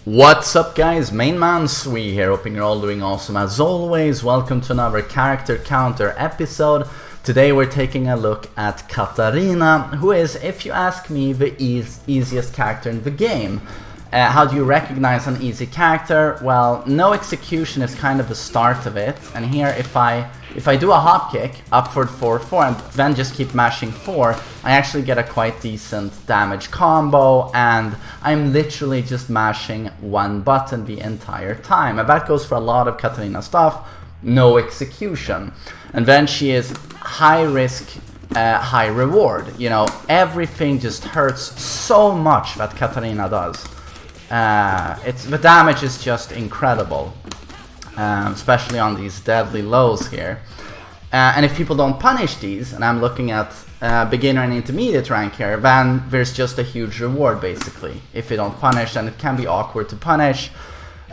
What's up guys, TheMainManSWE here, hoping you're all doing awesome as always. Welcome to another character counter episode. Today we're taking a look at Katarina, who is, if you ask me, the easiest character in the game. How do you recognize an easy character? Well, no execution is kind of the start of it, and here if I do a hop kick, upward 4-4, and then just keep mashing 4, I actually get a quite decent damage combo, and I'm literally just mashing one button the entire time. And that goes for a lot of Katarina stuff, no execution. And then she is high risk, high reward. You know, everything just hurts so much that Katarina does. The damage is just incredible. Especially on these deadly lows here. And if people don't punish these, and I'm looking at beginner and intermediate rank here, then there's just a huge reward basically. If you don't punish, then it can be awkward to punish.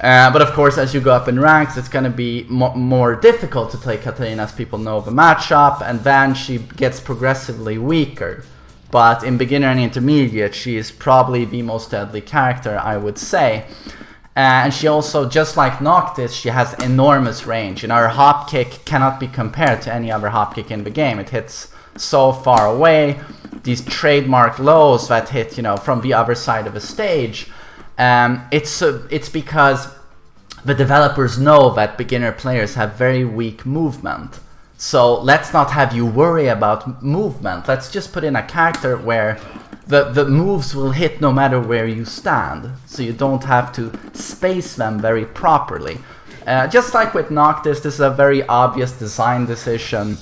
But of course, as you go up in ranks, it's going to be more difficult to play Katarina as people know the matchup, and then she gets progressively weaker. But in beginner and intermediate, she is probably the most deadly character, I would say. And she also, just like Noctis, she has enormous range. You know, her hop kick cannot be compared to any other hop kick in the game. It hits so far away. These trademark lows that hit, you know, from the other side of the stage. It's because the developers know that beginner players have very weak movement. So let's not have you worry about movement. Let's just put in a character where the moves will hit no matter where you stand, so you don't have to space them very properly. Just like with Noctis, this is a very obvious design decision.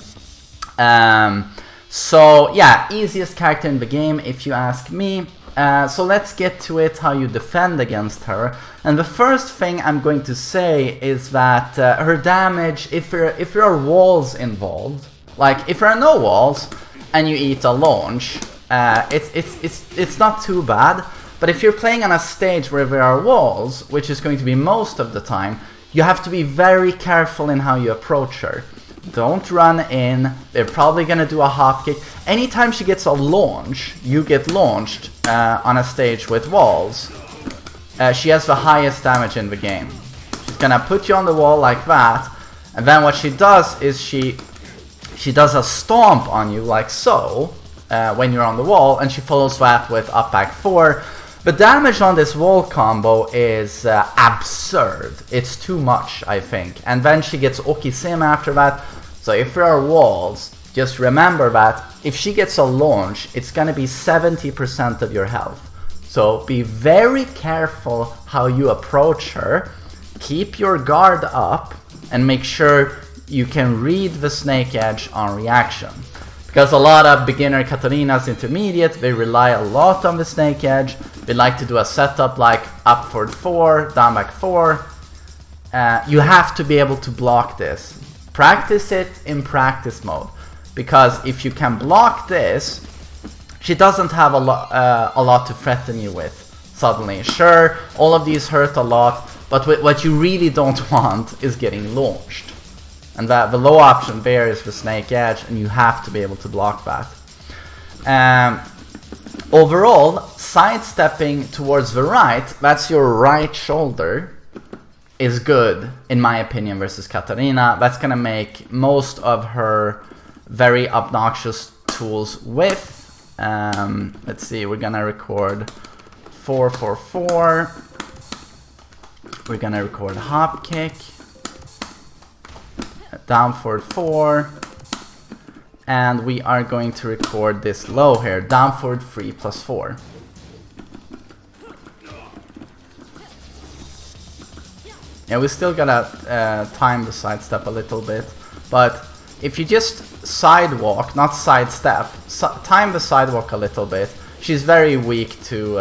So yeah, easiest character in the game if you ask me. So let's get to it, how you defend against her. And the first thing I'm going to say is that her damage, if there are walls involved, like if there are no walls and you eat a launch, it's not too bad. But if you're playing on a stage where there are walls, which is going to be most of the time, you have to be very careful in how you approach her. Don't run in. They're probably gonna do a hop kick. Anytime she gets a launch, you get launched on a stage with walls. She has the highest damage in the game. She's gonna put you on the wall like that, and then what she does is she does a stomp on you like so when you're on the wall, and she follows that with up back 4. The damage on this wall combo is absurd. It's too much, I think. And then she gets Okisim after that. So if there are walls, just remember that if she gets a launch, it's gonna be 70% of your health. So be very careful how you approach her. Keep your guard up and make sure you can read the snake edge on reaction. Because a lot of beginner Katarinas, intermediate, they rely a lot on the snake edge. They like to do a setup like upward 4, down back 4. You have to be able to block this. Practice it in practice mode. Because if you can block this, she doesn't have a lot to threaten you with suddenly. Sure, all of these hurt a lot, but what you really don't want is getting launched. And the low option there is the snake edge, and you have to be able to block that. Overall, sidestepping towards the right, that's your right shoulder, is good, in my opinion, versus Katarina. That's gonna make most of her very obnoxious tools with. Let's see, we're gonna record 4-4-4. We're gonna record hop kick. Down forward 4, and we are going to record this low here, down forward 3 plus 4. Yeah, we still gotta time the sidestep a little bit, but if you just sidewalk, not sidestep, time the sidewalk a little bit, she's very weak to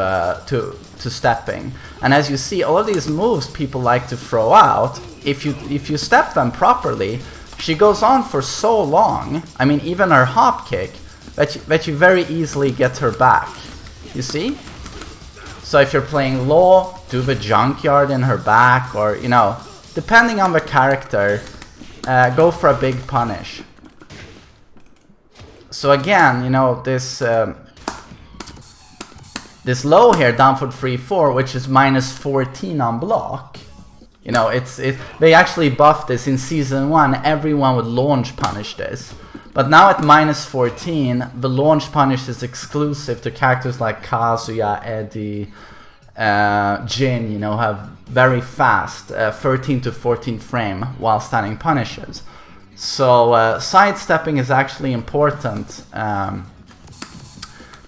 stepping. And as you see, all of these moves people like to throw out, if you step them properly, she goes on for so long. I mean, even her hop kick, that you very easily get her back. You see? So if you're playing low, do the junkyard in her back, or, you know, depending on the character, go for a big punish. So again, you know, this this low here, down forward 3-4, which is minus 14 on block. You know, they actually buffed this in Season 1. Everyone would launch punish this. But now at minus 14, the launch punish is exclusive to characters like Kazuya, Eddie, Jin, you know, have very fast 13 to 14 frame while standing punishes. So sidestepping is actually important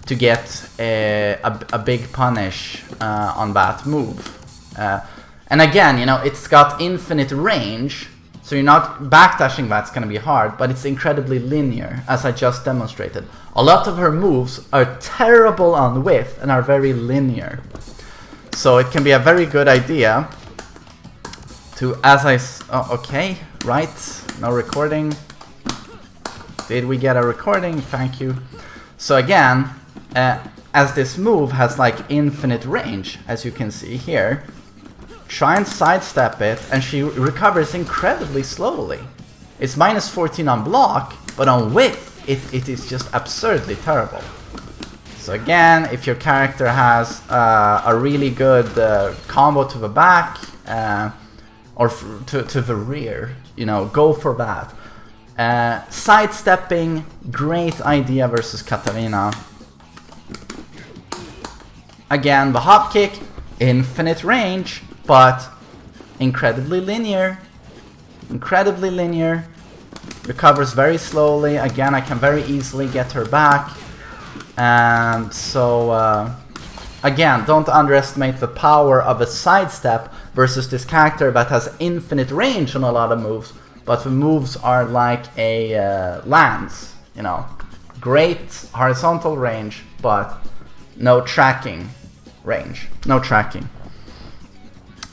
to get a big punish on that move. And again, you know, it's got infinite range, so you're not backdashing, that's going to be hard, but it's incredibly linear, as I just demonstrated. A lot of her moves are terrible on width and are very linear. So it can be a very good idea to, okay, right, no recording. Did we get a recording? Thank you. So again, as this move has like infinite range, as you can see here, try and sidestep it, and she recovers incredibly slowly. It's minus 14 on block, but on width, it is just absurdly terrible. So again, if your character has a really good combo to the back or to the rear, you know, go for that. Sidestepping, great idea versus Katarina. Again, the hop kick, infinite range, but incredibly linear. Incredibly linear. Recovers very slowly. Again, I can very easily get her back. And so, again, don't underestimate the power of a sidestep versus this character that has infinite range on a lot of moves, but the moves are like a lance, you know. Great horizontal range, but no tracking range. No tracking.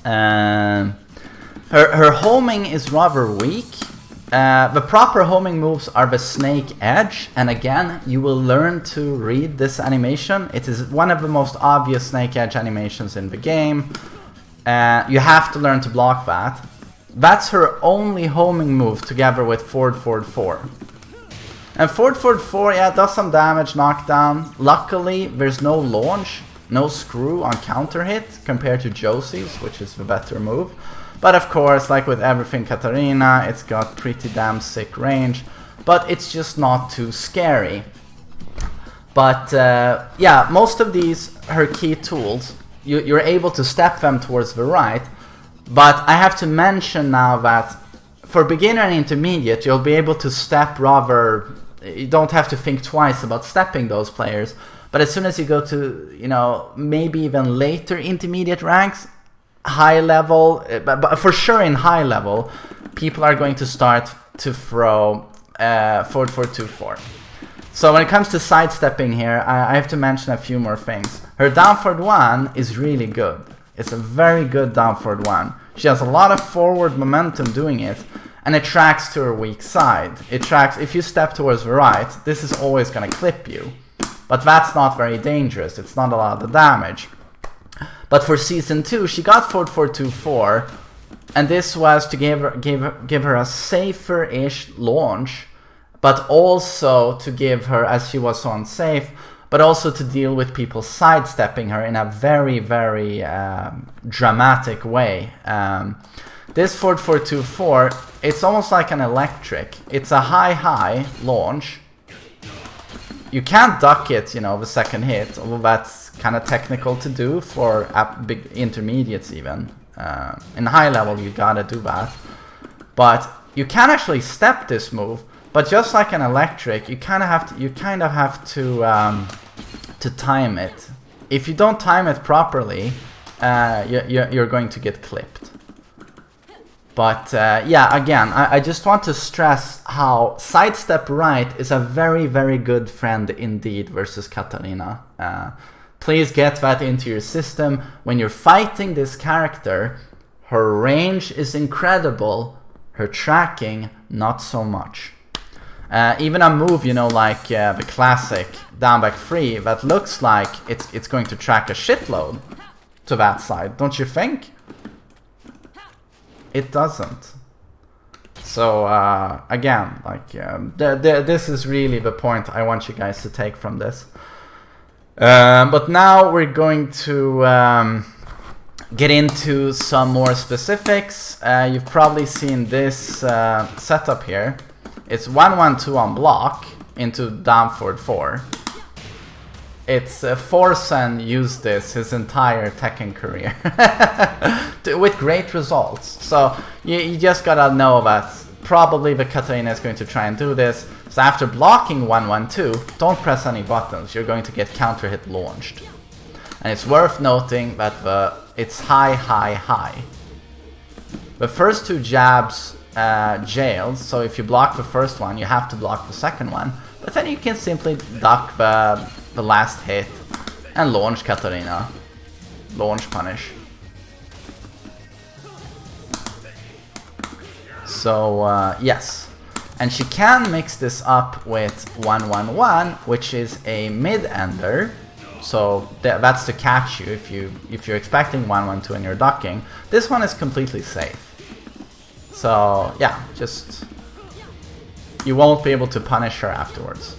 Her homing is rather weak. The proper homing moves are the snake edge, and again, you will learn to read this animation. It is one of the most obvious snake edge animations in the game. You have to learn to block that. That's her only homing move together with forward 4. And forward 4, yeah, does some damage, knockdown. Luckily, there's no launch, no screw on counter hit compared to Josie's, which is the better move. But of course, like with everything Katarina, it's got pretty damn sick range, but it's just not too scary. But yeah, most of these, her key tools, you're able to step them towards the right, but I have to mention now that for beginner and intermediate, you'll be able to step rather, you don't have to think twice about stepping those players, but as soon as you go to, you know, maybe even later intermediate ranks, high level, but for sure in high level, people are going to start to throw forward 4-2-4. So when it comes to sidestepping here, I have to mention a few more things. Her down forward 1 is really good. It's a very good down forward 1. She has a lot of forward momentum doing it, and it tracks to her weak side. It tracks, if you step towards the right, this is always going to clip you. But that's not very dangerous. It's not a lot of the damage. But for Season 2, she got forward 4-2-4, and this was to give her a safer-ish launch, but also to give her, as she was so unsafe, but also to deal with people sidestepping her in a very, very dramatic way. This forward 4-2-4, it's almost like an electric. It's a high launch. You can't duck it, you know, the second hit, although that's kind of technical to do for big intermediates even. In high level, you gotta do that. But you can actually step this move, but just like an electric, you kind of have to time it. If you don't time it properly, you're going to get clipped. But yeah, again, I just want to stress how sidestep right is a very, very good friend indeed versus Katarina. Please get that into your system. When you're fighting this character, her range is incredible, her tracking not so much. Even a move, you know, like the classic down back 3, that looks like it's going to track a shitload to that side, don't you think? It doesn't. So again, like this is really the point I want you guys to take from this. But now we're going to get into some more specifics. You've probably seen this setup here. It's 1-1-2 on block into down forward 4. It's Forsen used this his entire Tekken career with great results. So you just gotta know that probably the Katarina is going to try and do this. So after blocking 1-1-2, don't press any buttons. You're going to get counter hit launched. And it's worth noting that it's high, high, high. The first 2 jabs jailed, so if you block the first one, you have to block the second one. But then you can simply duck the last hit and launch Katarina. Launch punish. So yes. And she can mix this up with 1-1-1, which is a mid-ender. So that's to catch you if you're expecting 1-1-2 and you're ducking. This one is completely safe. So yeah, just you won't be able to punish her afterwards.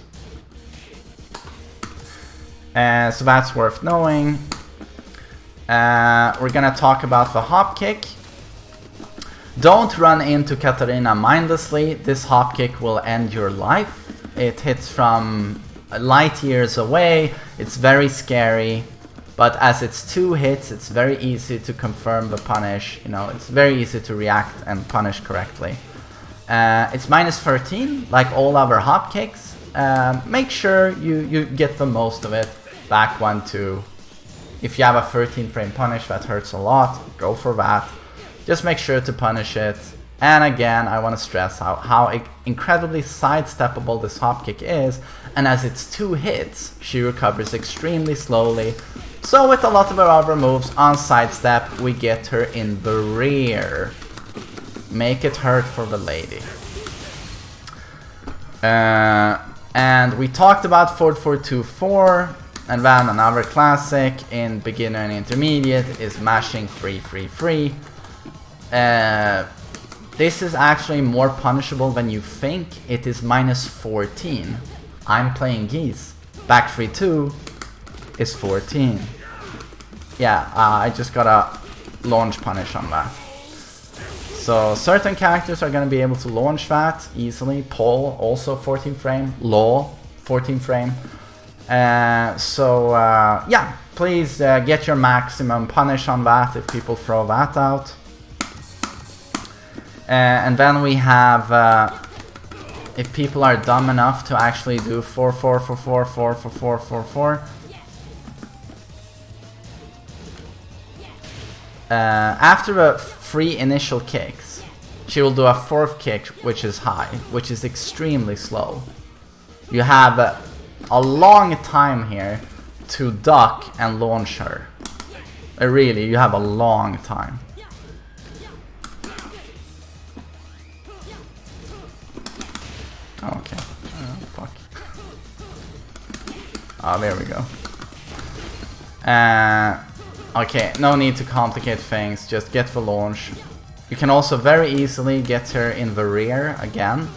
So that's worth knowing. We're gonna talk about the hop kick. Don't run into Katarina mindlessly. This hop kick will end your life. It hits from light years away. It's very scary, but as it's 2 hits, it's very easy to confirm the punish. You know, it's very easy to react and punish correctly. It's -13, like all other hop kicks. Make sure you get the most of it. Back 1-2. If you have a 13 frame punish that hurts a lot, go for that. Just make sure to punish it. And again, I want to stress how incredibly sidesteppable this hop kick is. And as it's 2 hits, she recovers extremely slowly. So with a lot of her other moves on sidestep, we get her in the rear. Make it hurt for the lady. And we talked about forward 4-2-4. And then another classic in beginner and intermediate is mashing free, free, free. This is actually more punishable than you think. It is -14. I'm playing geese. Back 3-2 is 14. Yeah, I just got a launch punish on that. So certain characters are going to be able to launch that easily. Paul, also 14 frame. Law, 14 frame. Yeah, please get your maximum punish on that if people throw that out. And then we have, if people are dumb enough to actually do 4-4-4-4-4-4-4-4-4. After the 3 initial kicks, she will do a 4th kick, which is high, which is extremely slow. You have a long time here to duck and launch her. Really, you have a long time. Okay. Oh, fuck. Oh, there we go. Okay, no need to complicate things, just get the launch. You can also very easily get her in the rear again.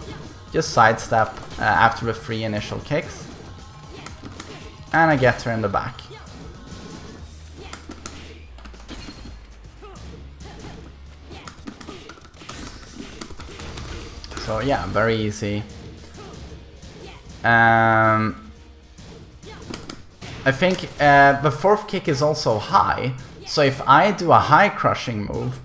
Just sidestep after the 3 initial kicks. And I get her in the back. So yeah, very easy. I think the 4th kick is also high, so if I do a high crushing move,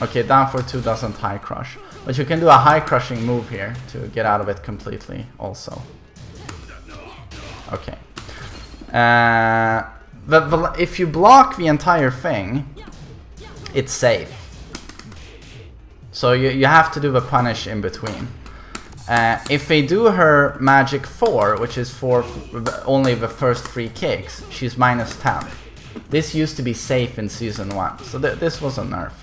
okay, down for 2 doesn't high crush, but you can do a high crushing move here to get out of it completely also. Okay. If you block the entire thing, it's safe. So you have to do the punish in between. If they do her magic 4, which is for only the first 3 kicks, she's -10. This used to be safe in Season 1, so this was a nerf.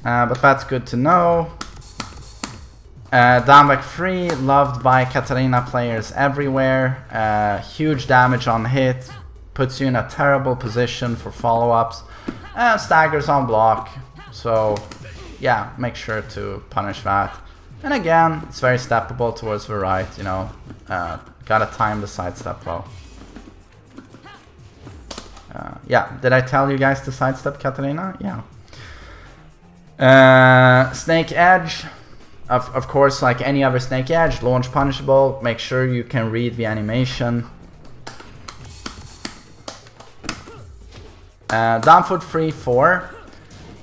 But that's good to know. Down back 3, loved by Katarina players everywhere. Huge damage on hit, puts you in a terrible position for follow-ups. Staggers on block, so yeah, make sure to punish that. And again, it's very steppable towards the right, you know. Gotta time the sidestep well. Yeah, did I tell you guys to sidestep Katarina? Yeah. Snake Edge. Of course, like any other Snake Edge, launch punishable. Make sure you can read the animation. Down foot 3-4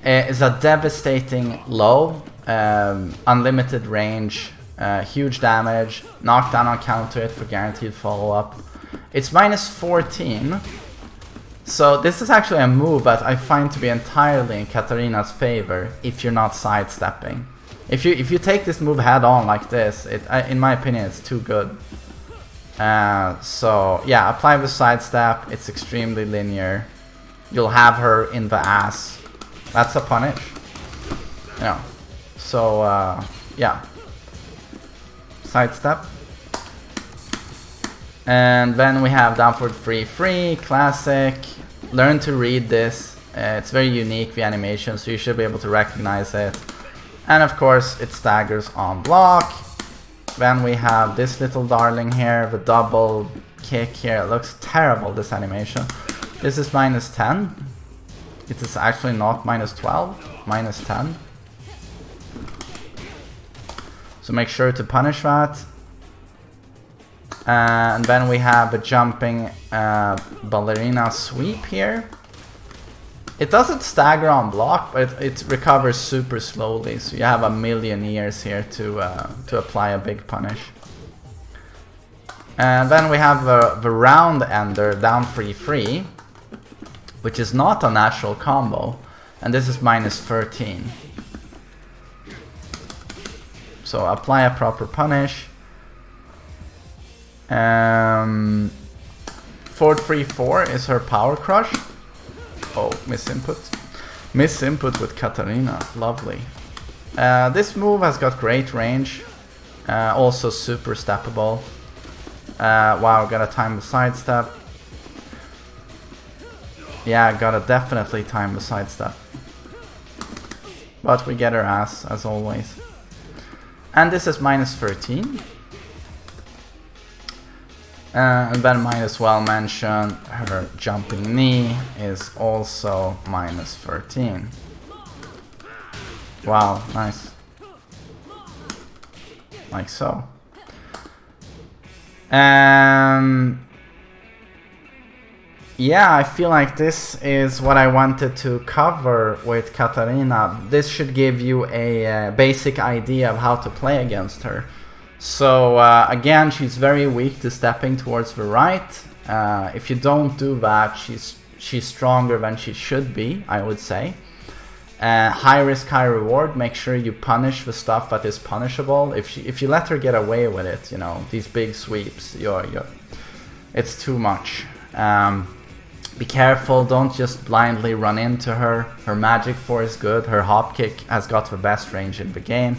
is a devastating low. Unlimited range. Huge damage. Knockdown on counter hit for guaranteed follow-up. It's -14. So this is actually a move that I find to be entirely in Katarina's favor if you're not sidestepping. If you take this move head on like this, in my opinion, it's too good. So yeah, apply the sidestep. It's extremely linear. You'll have her in the ass. That's a punish. Yeah. So yeah. Sidestep. And then we have down forward 3-3, classic. Learn to read this. It's very unique, the animation, so you should be able to recognize it. And of course, it staggers on block. Then we have this little darling here, the double kick here. It looks terrible, this animation. This is -10. It is actually not -12, -10. So make sure to punish that. And then we have a jumping ballerina sweep here. It doesn't stagger on block, but it recovers super slowly. So you have a million years here to apply a big punish. And then we have the round ender down 3-3, which is not a natural combo. And this is -13. So apply a proper punish. 4-3-4 is her power crush. Oh, misinput. Misinput with Katarina. Lovely. This move has got great range. Also super steppable. Wow, gotta time the sidestep. Yeah, gotta definitely time the sidestep. But we get her ass, as always. And this is -13. And then might as well mention her jumping knee is also -13. Wow, nice. Like so. Yeah, I feel like this is what I wanted to cover with Katarina. This should give you a basic idea of how to play against her. So again, she's very weak to stepping towards the right. If you don't do that, she's stronger than she should be, I would say. High risk, high reward. Make sure you punish the stuff that is punishable. If you let her get away with it, you know, these big sweeps, it's too much. Be careful, don't just blindly run into her. Her magic 4 is good. Her hop kick has got the best range in the game.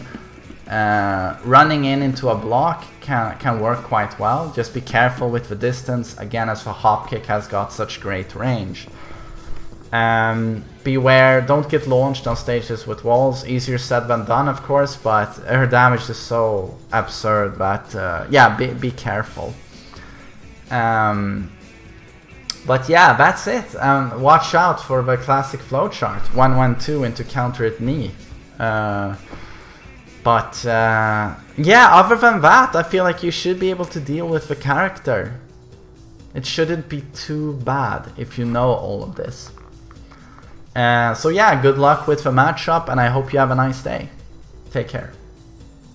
Running into a block can work quite well. Just be careful with the distance, again, as the hop kick has got such great range. Beware, don't get launched on stages with walls. Easier said than done, of course, but her damage is so absurd that yeah, be careful. But yeah, that's it. Watch out for the classic flowchart. 1-1-2 into counter hit knee. But yeah, other than that, I feel like you should be able to deal with the character. It shouldn't be too bad if you know all of this. So yeah, good luck with the matchup, and I hope you have a nice day. Take care.